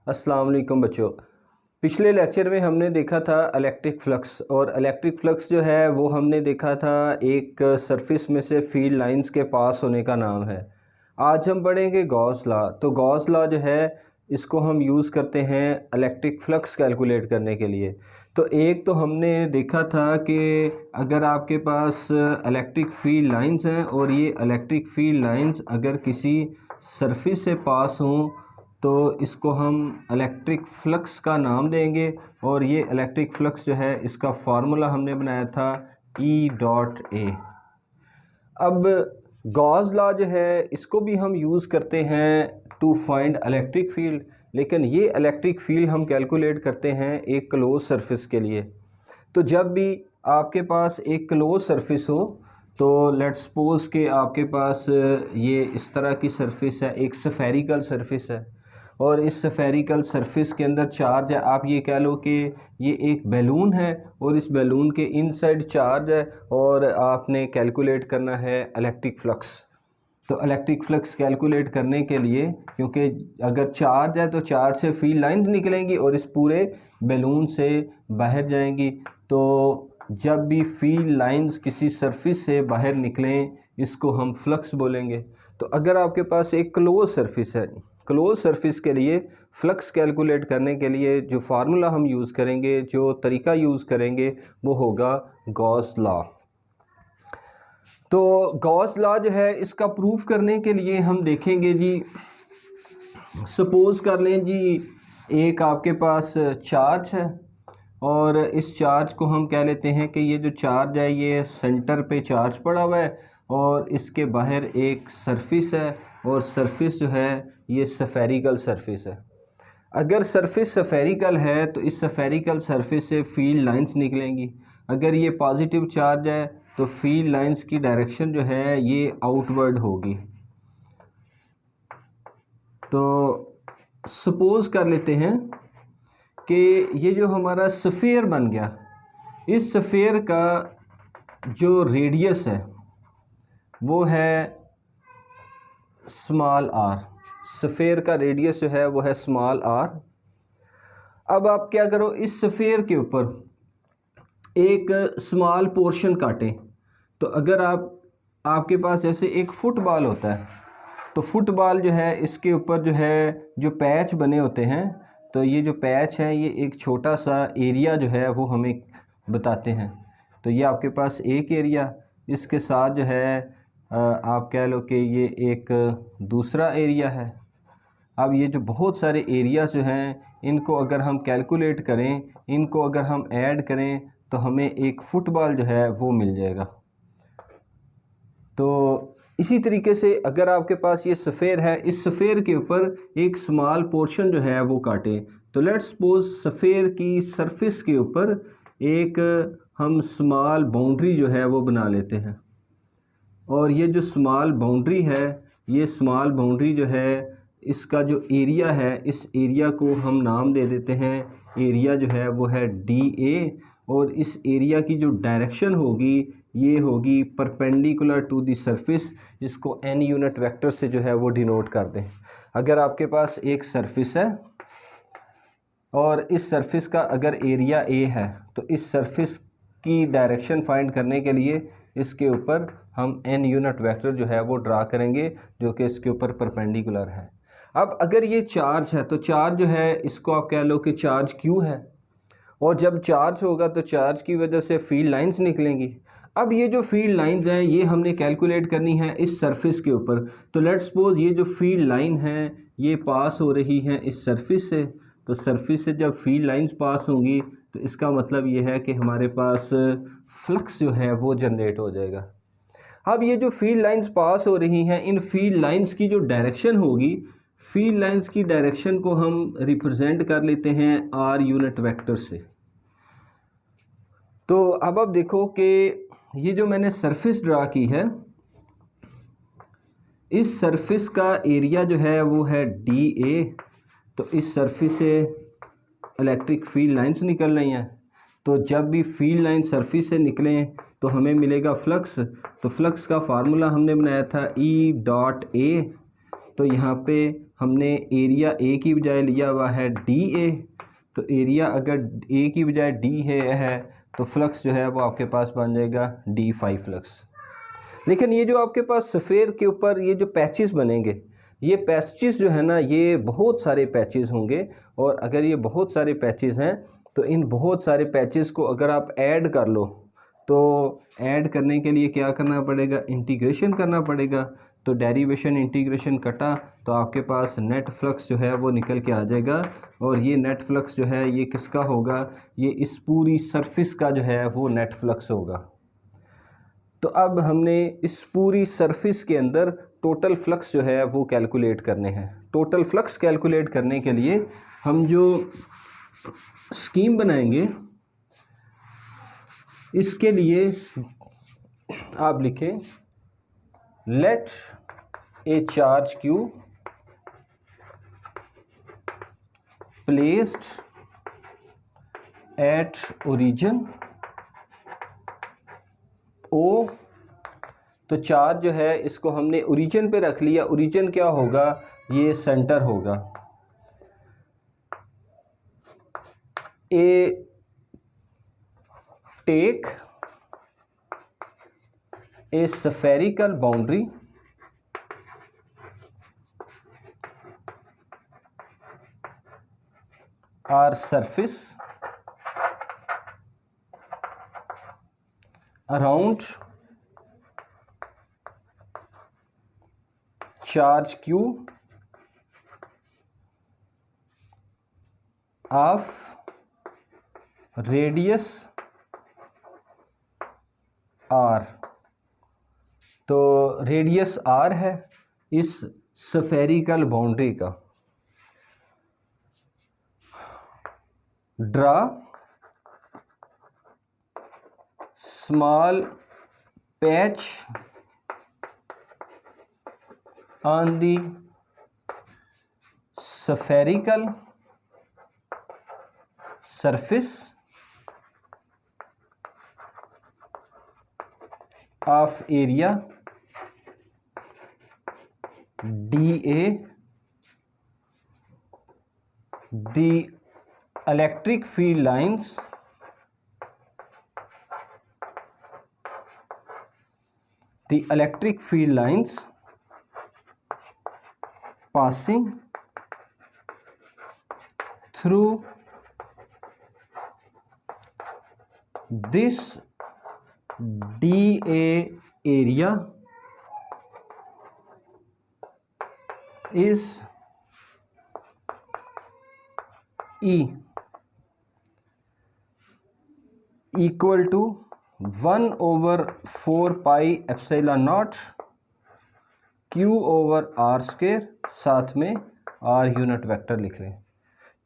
अस्सलाम वालेकुम बच्चों। पिछले लेक्चर में हमने देखा था इलेक्ट्रिक फ्लक्स, और इलेक्ट्रिक फ्लक्स जो है वो हमने देखा था एक सरफेस में से फील्ड लाइंस के पास होने का नाम है। आज हम पढ़ेंगे गॉस लॉ। तो गॉस लॉ जो है इसको हम यूज़ करते हैं इलेक्ट्रिक फ्लक्स कैलकुलेट करने के लिए। तो एक तो हमने देखा था कि अगर आपके पास इलेक्ट्रिक फील्ड लाइंस हैं और ये इलेक्ट्रिक फील्ड लाइंस अगर किसी सरफेस से पास हों तो इसको हम इलेक्ट्रिक फ्लक्स का नाम देंगे। और ये इलेक्ट्रिक फ्लक्स जो है इसका फार्मूला हमने बनाया था E.A। अब गॉस लॉ जो है इसको भी हम यूज़ करते हैं टू फाइंड इलेक्ट्रिक फील्ड, लेकिन ये इलेक्ट्रिक फील्ड हम कैलकुलेट करते हैं एक क्लोज सरफेस के लिए। तो जब भी आपके पास एक क्लोज सरफेस हो, तो लेट्स सपोज कि आपके पास ये इस तरह की सरफेस है, एक स्फेरिकल सरफेस है, और इस स्फेरिकल सरफेस के अंदर चार्ज है। आप ये कह लो कि ये एक बैलून है और इस बैलून के इनसाइड चार्ज है, और आपने कैलकुलेट करना है इलेक्ट्रिक फ्लक्स। तो इलेक्ट्रिक फ्लक्स कैलकुलेट करने के लिए, क्योंकि अगर चार्ज है तो चार्ज से फील्ड लाइन निकलेंगी और इस पूरे बैलून से बाहर जाएंगी। तो जब भी फील्ड लाइंस किसी सरफेस से बाहर निकलें इसको हम फ्लक्स बोलेंगे। तो अगर आपके पास एक क्लोज सरफेस है, क्लोज सरफेस के लिए फ्लक्स कैलकुलेट करने के लिए जो फार्मूला हम यूज़ करेंगे, जो तरीका यूज़ करेंगे, वो होगा गॉस लॉ। तो गॉस लॉ जो है इसका प्रूफ करने के लिए हम देखेंगे जी, सपोज़ कर लें जी एक आपके पास चार्ज है और इस चार्ज को हम कह लेते हैं कि ये जो चार्ज है ये सेंटर पे चार्ज पड़ा हुआ है और इसके बाहर एक सरफेस है, और सरफेस जो है ये स्फेरिकल सरफेस है। अगर सरफेस स्फेरिकल है तो इस स्फेरिकल सरफेस से फील्ड लाइंस निकलेंगी। अगर ये पॉजिटिव चार्ज है तो फील्ड लाइंस की डायरेक्शन जो है ये आउटवर्ड होगी। तो सपोज़ कर लेते हैं कि ये जो हमारा स्फीयर बन गया, इस स्फीयर का जो रेडियस है वो है स्मॉल आर। स्फीयर का रेडियस जो है वो है स्मॉल आर। अब आप क्या करो, इस स्फीयर के ऊपर एक स्मॉल पोर्शन काटें। तो अगर आपके पास जैसे एक फुटबॉल होता है, तो फुटबॉल जो है इसके ऊपर जो है जो पैच बने होते हैं, तो ये जो पैच है ये एक छोटा सा एरिया जो है वो हमें बताते हैं। तो ये आपके पास एक एरिया, इसके साथ जो है आप कह लो कि ये एक दूसरा एरिया है। अब ये जो बहुत सारे एरियाज़ जो हैं इनको अगर हम कैलकुलेट करें, इनको अगर हम ऐड करें तो हमें एक फ़ुटबॉल जो है वो मिल जाएगा। तो इसी तरीके से अगर आपके पास ये सफ़ेर है, इस सफ़ेर के ऊपर एक स्मॉल पोर्शन जो है वो काटें। तो लेट्स सपोज सफ़ेर की सरफेस के ऊपर एक हम स्मॉल बाउंड्री जो है वो बना लेते हैं, और ये जो स्मॉल बाउंड्री है, ये स्मॉल बाउंड्री जो है इसका जो एरिया है, इस एरिया को हम नाम दे देते हैं, एरिया जो है वो है DA। और इस एरिया की जो डायरेक्शन होगी ये होगी परपेंडिकुलर टू द सरफेस। इसको N यूनिट वेक्टर से जो है वो डिनोट कर दें। अगर आपके पास एक सरफेस है और इस सरफेस का अगर एरिया A है, तो इस सरफेस की डायरेक्शन फाइंड करने के लिए इसके ऊपर हम N यूनिट वेक्टर जो है वो ड्रा करेंगे, जो कि इसके ऊपर परपेंडिकुलर है। अब अगर ये चार्ज है तो चार्ज जो है इसको आप कह लो कि चार्ज Q है, और जब चार्ज होगा तो चार्ज की वजह से फील्ड लाइंस निकलेंगी। अब ये जो फील्ड लाइंस हैं ये हमने कैलकुलेट करनी है इस सरफेस के ऊपर। तो लेट्स सपोज ये जो फील्ड लाइन है ये पास हो रही है इस सरफेस से। तो सरफेस से जब फील्ड लाइंस पास होंगी तो इसका मतलब ये है कि हमारे पास फ्लक्स जो है वो जनरेट हो जाएगा। अब ये जो फील्ड लाइंस पास हो रही हैं, इन फील्ड लाइंस की जो डायरेक्शन होगी, फील्ड लाइंस की डायरेक्शन को हम रिप्रेजेंट कर लेते हैं R यूनिट वेक्टर से। तो अब आप देखो कि ये जो मैंने सरफेस ड्रा की है, इस सरफेस का एरिया जो है वो है DA। तो इस सरफेस से इलेक्ट्रिक फील्ड लाइंस निकल रही हैं, तो जब भी फील्ड लाइन सरफेस से निकलें तो हमें मिलेगा फ्लक्स। तो फ्लक्स का फार्मूला हमने बनाया था E.A। तो यहाँ पे हमने एरिया ए की बजाय लिया हुआ है डी ए, तो एरिया अगर ए की बजाय डी है तो फ्लक्स जो है वो आपके पास बन जाएगा डी फाई फ्लक्स। लेकिन ये जो आपके पास सफ़ेयर के ऊपर ये जो पैचेस बनेंगे, ये पैचेस जो है ना, ये बहुत सारे पैचेस होंगे, और अगर ये बहुत सारे पैचेस हैं तो इन बहुत सारे पैचेस को अगर आप ऐड कर लो, तो ऐड करने के लिए क्या करना पड़ेगा, इंटीग्रेशन करना पड़ेगा। तो डेरिवेशन इंटीग्रेशन कटा तो आपके पास नेट फ्लक्स जो है वो निकल के आ जाएगा, और ये नेट फ्लक्स जो है ये किसका होगा, ये इस पूरी सरफेस का जो है वो नेट फ्लक्स होगा। तो अब हमने इस पूरी सरफेस के अंदर टोटल फ्लक्स जो है वो कैलकुलेट करने हैं। टोटल फ्लक्स कैलकुलेट करने के लिए हम जो स्कीम बनाएंगे, इसके लिए आप लिखें let a charge Q placed at origin O. तो चार्ज जो है इसको हमने ओरिजिन पे रख लिया। ओरिजिन क्या होगा, ये सेंटर होगा। A take a spherical boundary or surface around charge q of radius r। तो रेडियस r है इस स्फेरिकल बाउंड्री का। Draw small patch on the spherical surface of area dA, the electric field lines passing through this dA area is E equal to 1/4 pi epsilon naught Q over R square, साथ में R unit vector लिख लें।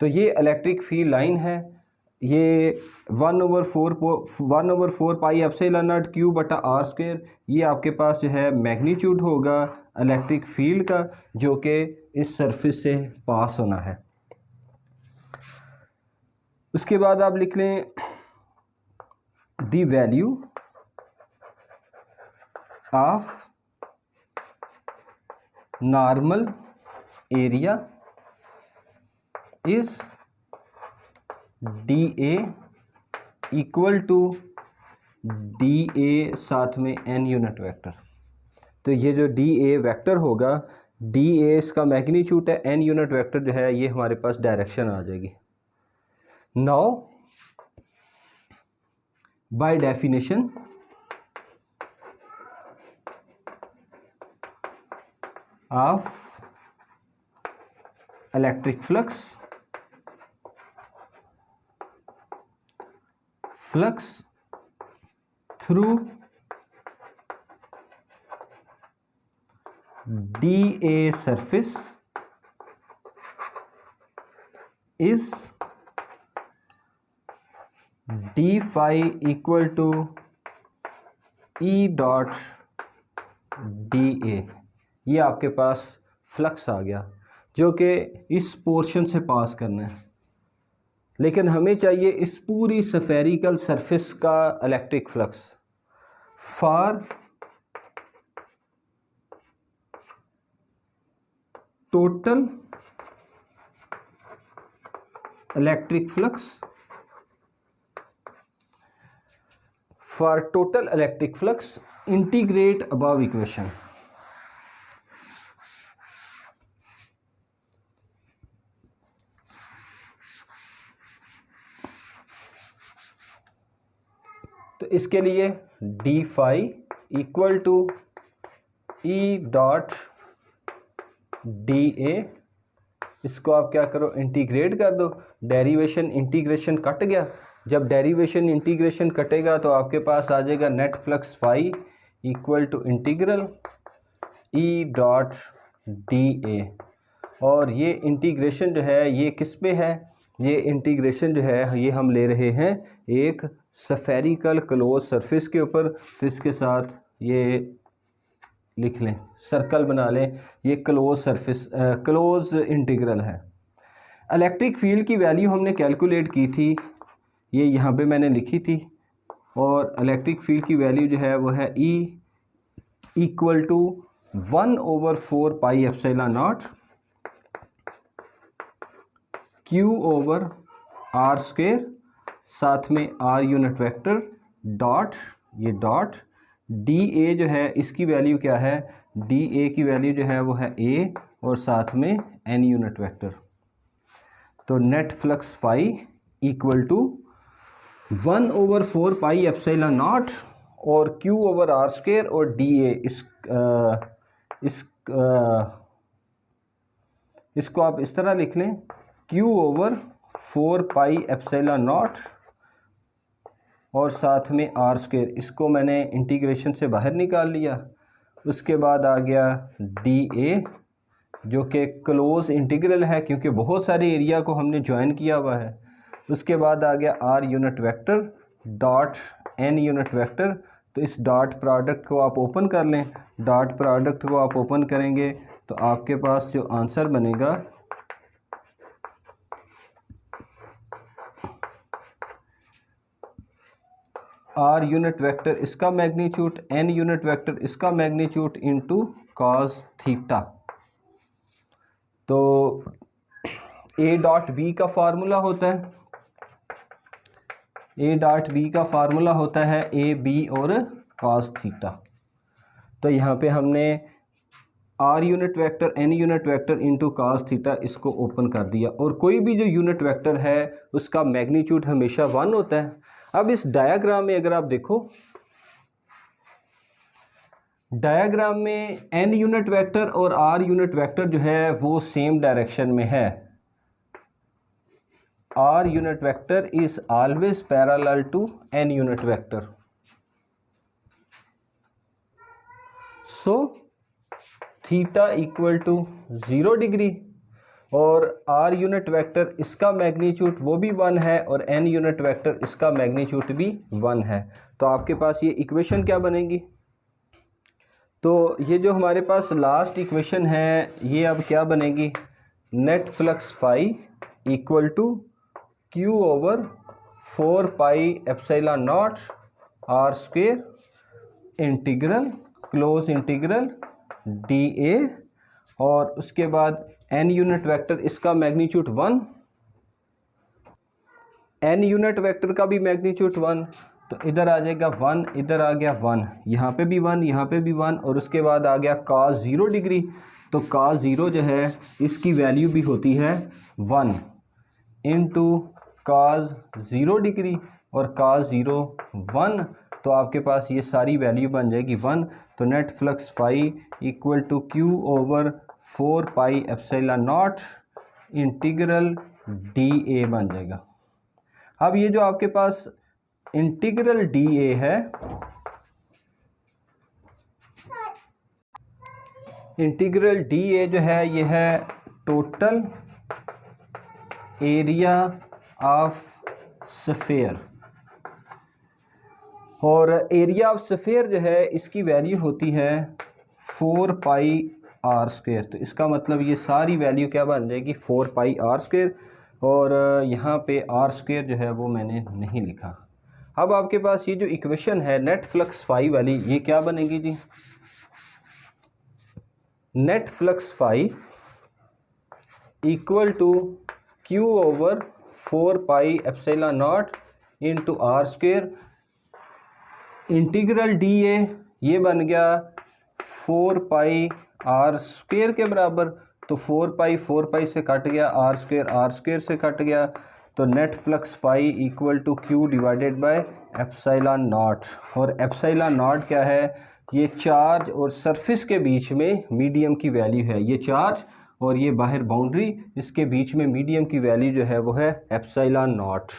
तो ये electric field line है, ये 1/4 pi epsilon naught Q बटा R square, ये आपके पास जो है मैग्नीट्यूड होगा इलेक्ट्रिक फील्ड का, जो कि इस सरफेस से पास होना है। उसके बाद आप लिख लें the value of normal area is dA equal to dA साथ में n यूनिट वेक्टर। तो ये जो dA वेक्टर होगा, dA इसका मैग्नीट्यूड है, n यूनिट वेक्टर जो है ये हमारे पास डायरेक्शन आ जाएगी। Now by definition of electric flux through dA surface is d phi equal to E dot dA। ये आपके पास फ्लक्स आ गया जो कि इस पोर्शन से पास करना है, लेकिन हमें चाहिए इस पूरी स्फेरिकल सरफेस का electric flux. For total electric flux for total electric flux integrate above equation. तो इसके लिए D phi equal to E dot D A, इसको आप क्या करो इंटीग्रेट कर दो। डेरिवेशन इंटीग्रेशन कट गया, जब डेरिवेशन इंटीग्रेशन कटेगा तो आपके पास आ जाएगा net flux phi equal to integral E dot D A. और ये इंटीग्रेशन जो है ये किस पे है, ये इंटीग्रेशन जो है ये हम ले रहे हैं एक स्फेरिकल क्लोज सरफेस के ऊपर। तो इसके साथ ये लिख लें, सर्कल बना लें, ये क्लोज सरफेस क्लोज इंटीग्रल है। इलेक्ट्रिक फील्ड की वैल्यू हमने कैलकुलेट की थी, ये यहाँ पे मैंने लिखी थी। और इलेक्ट्रिक फील्ड की वैल्यू जो है वो है E equal to 1/4 pi epsilon naught Q over R square, साथ में R यूनिट वेक्टर डॉट, ये डॉट डी ए जो है इसकी वैल्यू क्या है, डी ए की वैल्यू जो है वो है A और साथ में N यूनिट वेक्टर। तो net flux phi equal to 1/4 pi epsilon naught और Q ओवर R स्क्वायर और डी ए इसको आप इस तरह लिख लें Q over 4 pi epsilon naught और साथ में R स्क्वायर, इसको मैंने इंटीग्रेशन से बाहर निकाल लिया। उसके बाद आ गया डी ए जो कि क्लोज इंटीग्रल है क्योंकि बहुत सारे एरिया को हमने ज्वाइन किया हुआ है। उसके बाद आ गया R unit vector dot N unit vector. तो इस डॉट प्रोडक्ट को आप ओपन कर लें, डॉट प्रोडक्ट को आप ओपन करेंगे तो आपके पास जो आंसर बनेगा R यूनिट वेक्टर इसका मैग्नीट्यूड, N यूनिट वेक्टर इसका मैग्नीट्यूड इनटू कॉस थीटा। तो A डॉट B का फार्मूला होता है, A डॉट B का फार्मूला होता है A B और कॉस थीटा। तो यहाँ पे हमने R unit vector N unit vector into cos theta इसको ओपन कर दिया। और कोई भी जो यूनिट वेक्टर है उसका मैग्नीट्यूड हमेशा 1 होता है। अब इस डायग्राम में अगर आप देखो, डायग्राम में N यूनिट वेक्टर और R यूनिट वेक्टर जो है वो सेम डायरेक्शन में है। R unit vector is always parallel to N unit vector. So theta equal to 0 degree और R यूनिट वेक्टर इसका मैग्नीट्यूड वो भी 1 है और N यूनिट वेक्टर इसका मैग्नीट्यूड भी 1 है। तो आपके पास ये इक्वेशन क्या बनेगी, तो ये जो हमारे पास लास्ट इक्वेशन है ये अब क्या बनेगी, net flux phi equal to Q over 4 pi epsilon naught R square integral close integral D A और उसके बाद N यूनिट वेक्टर इसका मैग्नीट्यूड 1, N यूनिट वेक्टर का भी मैग्नीट्यूड 1। तो इधर आ जाएगा 1, इधर आ गया 1, यहाँ पे भी 1, यहाँ पे भी 1 और उसके बाद आ गया cos 0 डिग्री। तो cos 0 जो है इसकी वैल्यू भी होती है 1 इंटू cos 0 डिग्री और cos 0 1। तो आपके पास ये सारी वैल्यू बन जाएगी 1। तो net flux phi equal to Q over 4 pi epsilon naught integral D A बन जाएगा। अब ये जो आपके पास इंटीग्रल डी ए है, इंटीग्रल डी ए जो है ये है टोटल एरिया ऑफ स्फीयर और एरिया ऑफ स्फीयर जो है इसकी वैल्यू होती है 4 पाई आर स्क्वायर। तो इसका मतलब ये सारी वैल्यू क्या बन जाएगी 4 पाई आर स्क्वायर और यहाँ पे आर स्क्वायर जो है वो मैंने नहीं लिखा। अब आपके पास ये जो इक्वेशन है नेट फ्लक्स फाई वाली ये क्या बनेगी जी, net flux phi equal to Q over 4 pi epsilon naught into R square, integral D A ये बन गया 4 पाई आर स्क्वायर के बराबर। तो 4 पाई से कट गया, आर स्क्वायर से कट गया, तो net flux phi equal to Q divided by epsilon naught. और एप्सिलॉन नॉट क्या है? ये चार्ज और सरफेस के बीच में मीडियम की वैल्यू है। ये चार्ज और ये बाहर बाउंड्री, इसके बीच में मीडियम की वैल्यू जो है वो है एप्सिलॉन नॉट।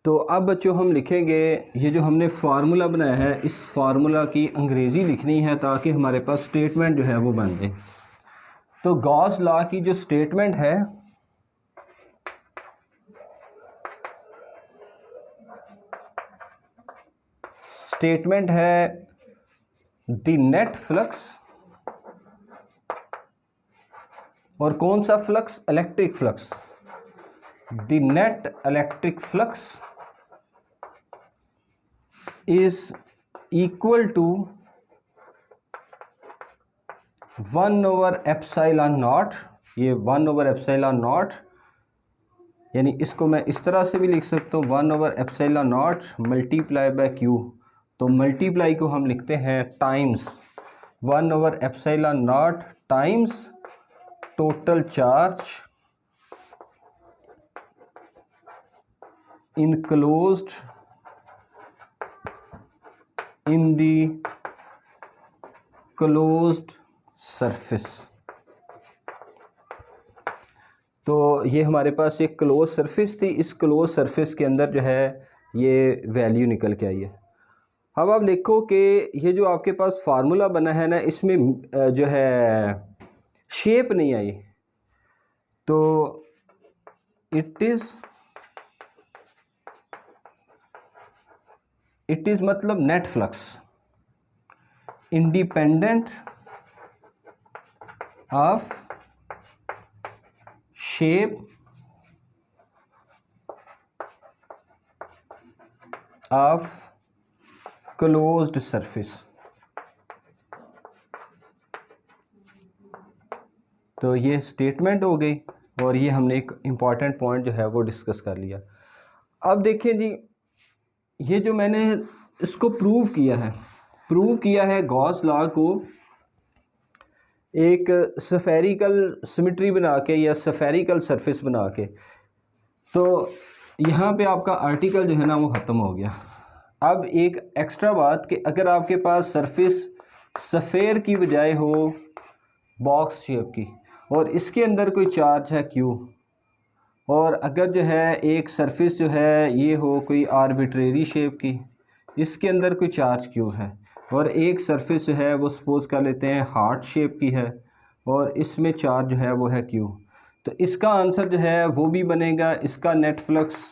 तो अब बच्चों हम लिखेंगे, ये जो हमने फार्मूला बनाया है इस फार्मूला की अंग्रेज़ी लिखनी है ताकि हमारे पास स्टेटमेंट जो है वो बन जाए। तो गॉस लॉ की जो स्टेटमेंट है, स्टेटमेंट है द नेट फ्लक्स, और कौन सा flux? Electric flux. The net electric flux is equal to one by epsilon naught. ये 1/एप्सिलॉन नॉट, यानी इसको मैं इस तरह से भी लिख सकता हूँ one by epsilon naught multiply by Q. तो मल्टीप्लाई को हम लिखते हैं times one by epsilon naught times total charge enclosed in the closed surface. तो ये हमारे पास एक क्लोज सरफेस थी, इस क्लोज सरफेस के अंदर जो है ये वैल्यू निकल के आई है। अब आप देखो कि ये जो आपके पास फार्मूला बना है ना, इसमें जो है शेप नहीं आई। तो इट इज मतलब net flux independent of shape of closed surface. तो ये स्टेटमेंट हो गई और ये हमने एक इम्पॉर्टेंट पॉइंट जो है वो डिस्कस कर लिया। अब देखिए जी, ये जो मैंने इसको प्रूव किया है गॉस लॉ को एक स्फेरिकल सिमेट्री बना के या स्फेरिकल सरफेस बना के। तो यहाँ पे आपका आर्टिकल जो है ना वो ख़त्म हो गया। अब एक एक्स्ट्रा बात कि अगर आपके पास सरफेस सफ़ेयर की बजाय हो बॉक्स शेप की और इसके अंदर कोई चार्ज है क्यू, और अगर जो है एक सरफेस जो है ये हो कोई आर्बिट्रेरी शेप की, इसके अंदर कोई चार्ज क्यू है, और एक सरफेस जो है वो सपोज़ कर लेते हैं हार्ट शेप की है और इसमें चार्ज जो है वो है क्यू, तो इसका आंसर जो है वो भी बनेगा, इसका net flux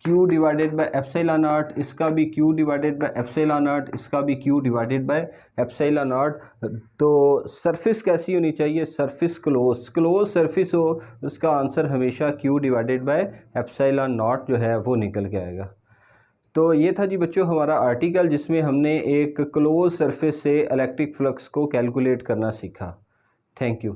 Q divided by epsilon not, इसका भी Q divided by epsilon not, इसका भी Q divided by epsilon not. तो सरफेस कैसी होनी चाहिए? सरफेस क्लोज सरफेस हो, उसका आंसर हमेशा Q divided by epsilon not जो है वो निकल के आएगा। तो ये था जी बच्चों हमारा आर्टिकल जिसमें हमने एक क्लोज सरफेस से इलेक्ट्रिक फ्लक्स को कैलकुलेट करना सीखा। Thank you.